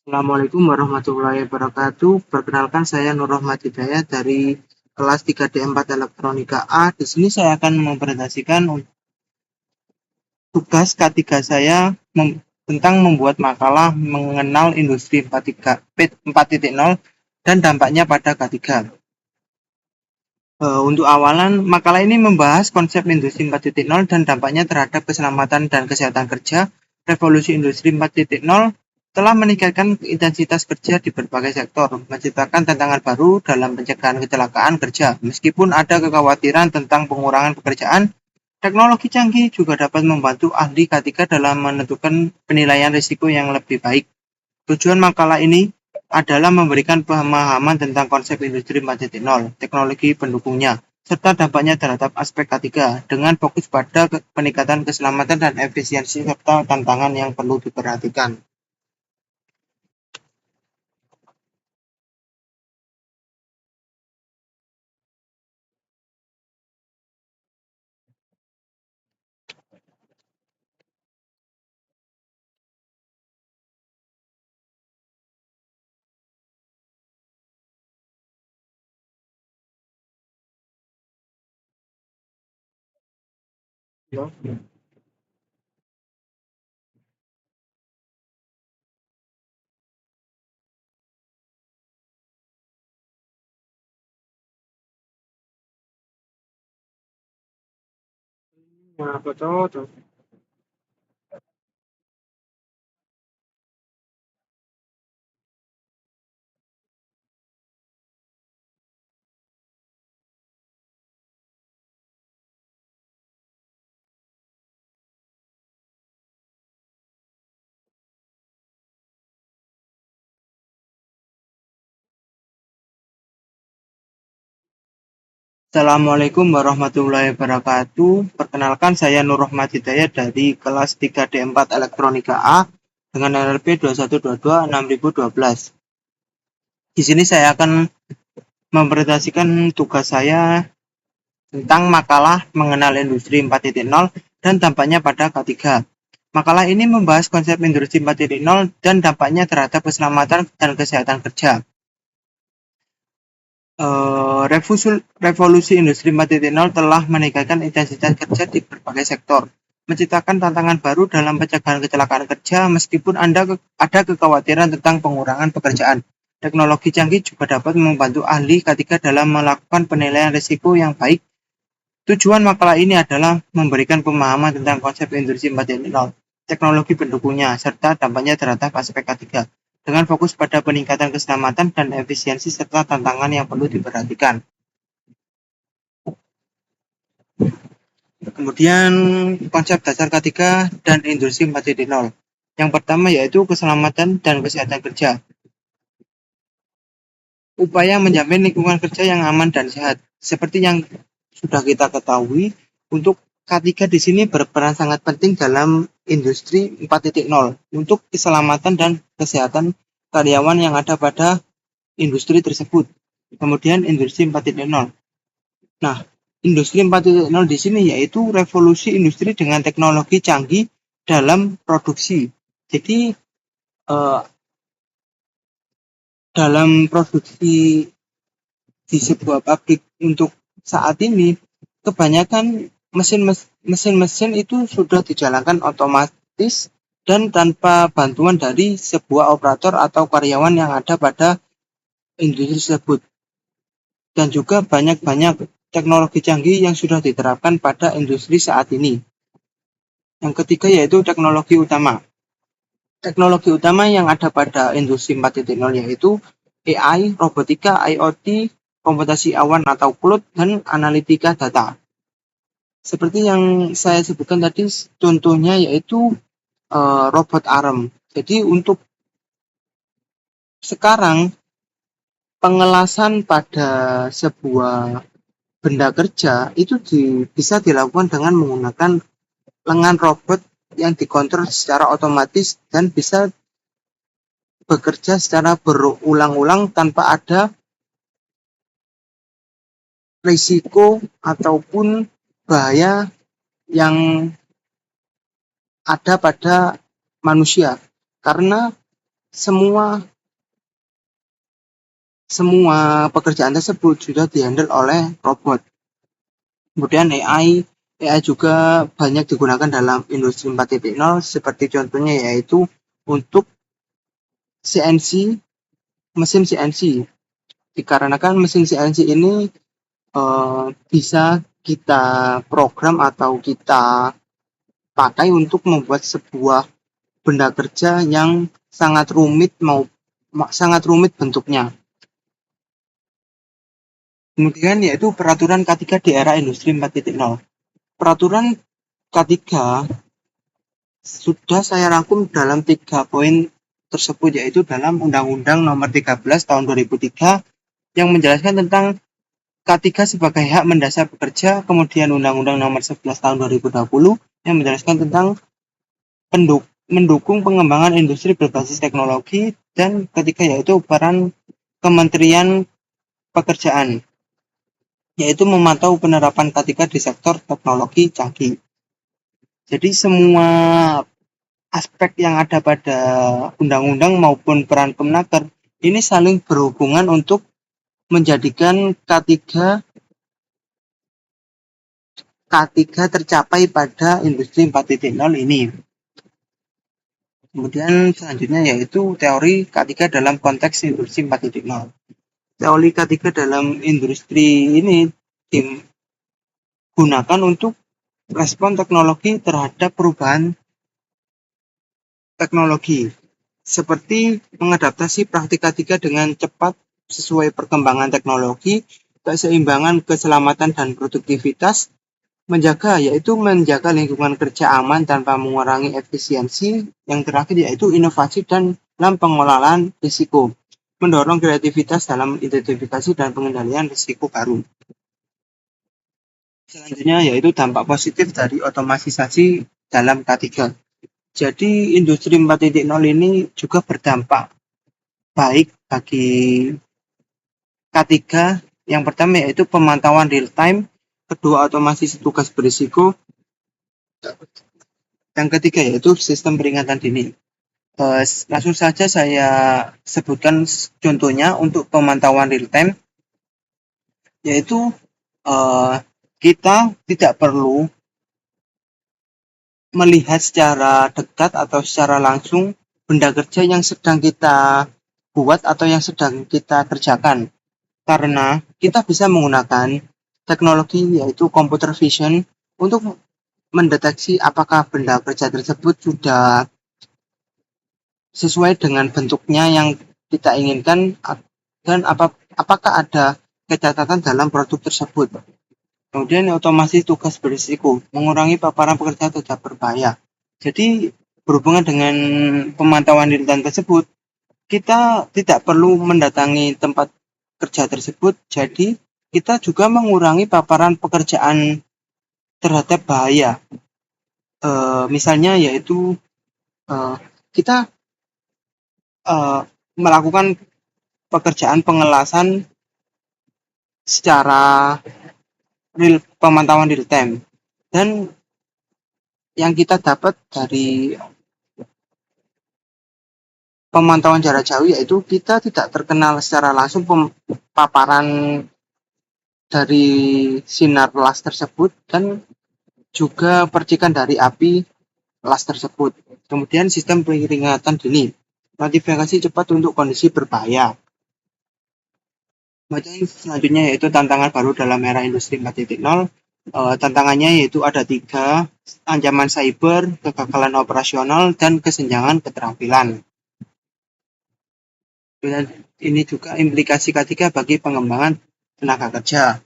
Assalamualaikum warahmatullahi wabarakatuh. Perkenalkan saya Nur Rahmat Hidayat dari kelas 3D4 Elektronika A. Di sini saya akan mempresentasikan tugas K3 saya tentang membuat makalah mengenal industri 4.0 dan dampaknya pada K3. Untuk awalan, makalah ini membahas konsep industri 4.0 dan dampaknya terhadap keselamatan dan kesehatan kerja. Revolusi industri 4.0 telah meningkatkan intensitas kerja di berbagai sektor, menciptakan tantangan baru dalam pencegahan kecelakaan kerja. Meskipun ada kekhawatiran tentang pengurangan pekerjaan, teknologi canggih juga dapat membantu ahli K3 dalam menentukan penilaian risiko yang lebih baik. Tujuan makalah ini adalah memberikan pemahaman tentang konsep industri 4.0, teknologi pendukungnya, serta dampaknya terhadap aspek K3 dengan fokus pada peningkatan keselamatan dan efisiensi serta tantangan yang perlu diperhatikan. Nah, betul. Assalamualaikum warahmatullahi wabarakatuh. Perkenalkan saya Nur Rahmat Hidayat dari kelas 3D4 Elektronika A dengan NRP 2122-6012. Di sini saya akan mempresentasikan tugas saya tentang makalah mengenal industri 4.0 dan dampaknya pada K3. Makalah ini membahas konsep industri 4.0 dan dampaknya terhadap keselamatan dan kesehatan kerja. Revolusi industri 4.0 telah meningkatkan intensitas kerja di berbagai sektor, menciptakan tantangan baru dalam pencegahan kecelakaan kerja meskipun ada kekhawatiran tentang pengurangan pekerjaan. Teknologi canggih juga dapat membantu ahli K3 dalam melakukan penilaian risiko yang baik. Tujuan makalah ini adalah memberikan pemahaman tentang konsep industri 4.0, teknologi pendukungnya, serta dampaknya terhadap aspek K3, dengan fokus pada peningkatan keselamatan dan efisiensi serta tantangan yang perlu diperhatikan. Kemudian konsep dasar K3 dan industri 4.0. Yang pertama yaitu keselamatan dan kesehatan kerja. Upaya menjamin lingkungan kerja yang aman dan sehat. Seperti yang sudah kita ketahui, untuk K3 di sini berperan sangat penting dalam industri 4.0 untuk keselamatan dan kesehatan karyawan yang ada pada industri tersebut. Kemudian industri 4.0. Nah, industri 4.0 di sini yaitu revolusi industri dengan teknologi canggih dalam produksi. Jadi dalam produksi di sebuah pabrik untuk saat ini kebanyakan mesin-mesin itu sudah dijalankan otomatis dan tanpa bantuan dari sebuah operator atau karyawan yang ada pada industri tersebut. Dan juga banyak teknologi canggih yang sudah diterapkan pada industri saat ini. Yang ketiga yaitu teknologi utama. Teknologi utama yang ada pada industri 4.0 yaitu AI, robotika, IoT, komputasi awan atau cloud, dan analitika data. Seperti yang saya sebutkan tadi, contohnya yaitu robot arm. Jadi untuk sekarang pengelasan pada sebuah benda kerja itu bisa dilakukan dengan menggunakan lengan robot yang dikontrol secara otomatis dan bisa bekerja secara berulang-ulang tanpa ada risiko ataupun bahaya yang ada pada manusia. Karena semua semua pekerjaan tersebut sudah dihandle oleh robot. Kemudian AI juga banyak digunakan dalam industri 4.0 seperti contohnya yaitu untuk CNC, mesin CNC. Dikarenakan mesin CNC ini bisa kita program atau kita pakai untuk membuat sebuah benda kerja yang sangat rumit bentuknya. Kemudian yaitu peraturan K3 di era industri 4.0. Peraturan K3 sudah saya rangkum dalam 3 poin tersebut, yaitu dalam Undang-Undang Nomor 13 Tahun 2003 yang menjelaskan tentang K3 sebagai hak mendasar pekerja, kemudian Undang-Undang Nomor 11 Tahun 2020 yang menjelaskan tentang mendukung pengembangan industri berbasis teknologi, dan ketiga yaitu peran Kementerian Pekerjaan, yaitu memantau penerapan K3 di sektor teknologi canggih. Jadi semua aspek yang ada pada undang-undang maupun peran Kemenaker ini saling berhubungan untuk menjadikan K3 tercapai pada industri 4.0 ini. Kemudian selanjutnya yaitu teori K3 dalam konteks industri 4.0. Teori K3 dalam industri ini digunakan untuk respon teknologi terhadap perubahan teknologi, seperti mengadaptasi praktik K3 dengan cepat sesuai perkembangan teknologi, keseimbangan keselamatan dan produktivitas, menjaga lingkungan kerja aman tanpa mengurangi efisiensi, yang terakhir yaitu inovasi dan dalam pengelolaan risiko, mendorong kreativitas dalam identifikasi dan pengendalian risiko baru. Selanjutnya yaitu dampak positif dari otomatisasi dalam K3. Jadi industri 4.0 ini juga berdampak baik bagi K3. Yang pertama yaitu pemantauan real time, kedua otomasi tugas berisiko, yang ketiga yaitu sistem peringatan dini. Langsung saja saya sebutkan contohnya untuk pemantauan real time, yaitu kita tidak perlu melihat secara dekat atau secara langsung benda kerja yang sedang kita buat atau yang sedang kita kerjakan, karena kita bisa menggunakan teknologi yaitu computer vision untuk mendeteksi apakah benda kerja tersebut sudah sesuai dengan bentuknya yang kita inginkan dan apakah ada kecacatan dalam produk tersebut. Kemudian otomasi tugas berisiko, mengurangi paparan pekerja tidak berbahaya. Jadi berhubungan dengan pemantauan real time tersebut, kita tidak perlu mendatangi tempat kerja tersebut, jadi kita juga mengurangi paparan pekerjaan terhadap bahaya. Misalnya yaitu kita melakukan pekerjaan pengelasan secara pemantauan real time, dan yang kita dapat dari pemantauan jarak jauh yaitu kita tidak terkenal secara langsung paparan dari sinar las tersebut dan juga percikan dari api las tersebut. Kemudian sistem peringatan dini, notifikasi cepat untuk kondisi berbahaya. Kemudian selanjutnya yaitu tantangan baru dalam era industri 4.0. Tantangannya yaitu ada 3, ancaman cyber, kegagalan operasional, dan kesenjangan keterampilan. Dan ini juga implikasi K3 bagi pengembangan tenaga kerja.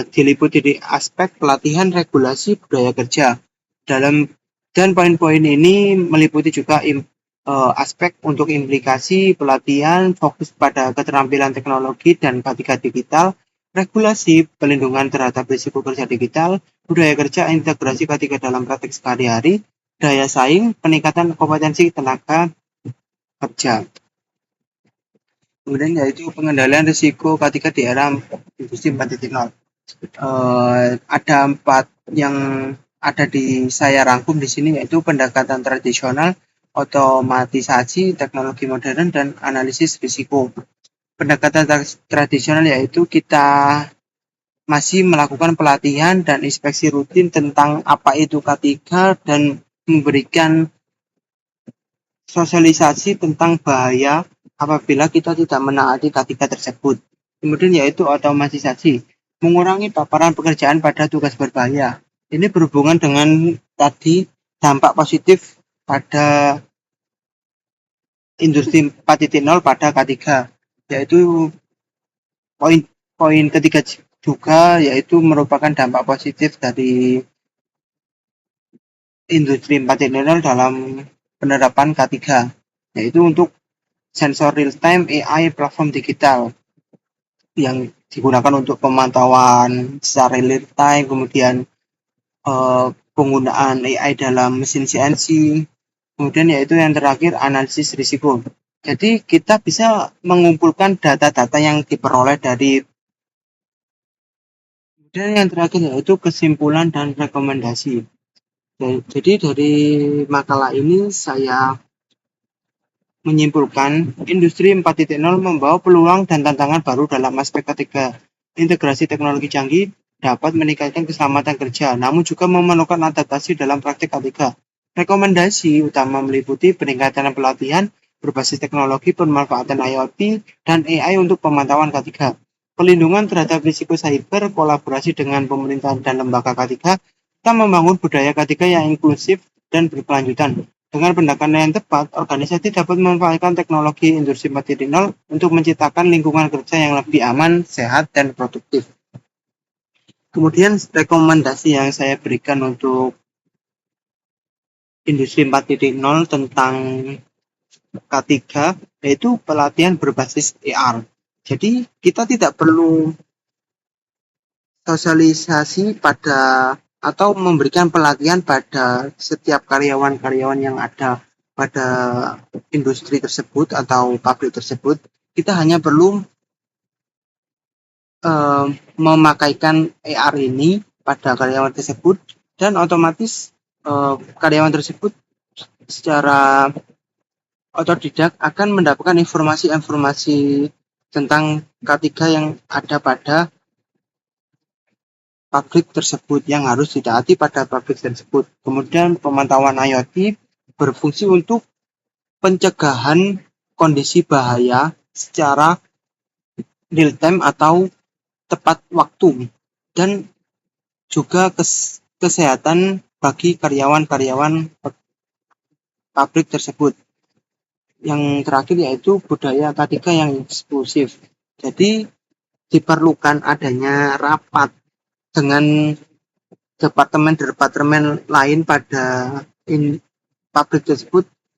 Diliputi di aspek pelatihan, regulasi, budaya kerja. Dan poin-poin ini meliputi juga aspek untuk implikasi pelatihan, fokus pada keterampilan teknologi dan K3 digital, regulasi, pelindungan terhadap risiko kerja digital, budaya kerja, integrasi K3 dalam praktik sehari-hari, daya saing, peningkatan kompetensi tenaga kerja. Kemudian yaitu pengendalian risiko K3 di era industri 4.0. Ada 4 yang ada di saya rangkum di sini, yaitu pendekatan tradisional, otomatisasi, teknologi modern, dan analisis risiko. Pendekatan tradisional yaitu kita masih melakukan pelatihan dan inspeksi rutin tentang apa itu K3 dan memberikan sosialisasi tentang bahaya apabila kita tidak menaati K3 tersebut. Kemudian yaitu otomatisasi, mengurangi paparan pekerjaan pada tugas berbahaya. Ini berhubungan dengan tadi dampak positif pada industri 4.0 pada K3, yaitu poin ketiga juga yaitu merupakan dampak positif dari industri 4.0 dalam penerapan K3, yaitu untuk sensor real time AI platform digital yang digunakan untuk pemantauan secara real time, kemudian penggunaan AI dalam mesin CNC, kemudian yaitu yang terakhir analisis risiko. Jadi kita bisa mengumpulkan data-data yang diperoleh dari. Dan yang terakhir yaitu kesimpulan dan rekomendasi. Jadi dari makalah ini saya menyimpulkan industri 4.0 membawa peluang dan tantangan baru dalam aspek ketiga. Integrasi teknologi canggih dapat meningkatkan keselamatan kerja, namun juga memerlukan adaptasi dalam praktik K3. Rekomendasi utama meliputi peningkatan pelatihan berbasis teknologi, pemanfaatan IoT, dan AI untuk pemantauan K3. Pelindungan terhadap risiko cyber, kolaborasi dengan pemerintah dan lembaga K3, kita membangun budaya K3 yang inklusif dan berkelanjutan. Dengan pendekatan yang tepat, organisasi dapat memanfaatkan teknologi industri 4.0 untuk menciptakan lingkungan kerja yang lebih aman, sehat, dan produktif. Kemudian rekomendasi yang saya berikan untuk industri 4.0 tentang K3 yaitu pelatihan berbasis AR. Jadi kita tidak perlu sosialisasi pada atau memberikan pelatihan pada setiap karyawan-karyawan yang ada pada industri tersebut atau pabrik tersebut. Kita hanya perlu memakaikan AR ini pada karyawan tersebut dan otomatis karyawan tersebut secara otodidak akan mendapatkan informasi-informasi tentang K3 yang ada pada pabrik tersebut yang harus ditaati pada pabrik tersebut. Kemudian pemantauan IoT berfungsi untuk pencegahan kondisi bahaya secara real time atau tepat waktu dan juga kesehatan bagi karyawan-karyawan pabrik tersebut. Yang terakhir yaitu budaya K3 yang eksklusif. Jadi diperlukan adanya rapat dengan departemen lain pada pabrik tersebut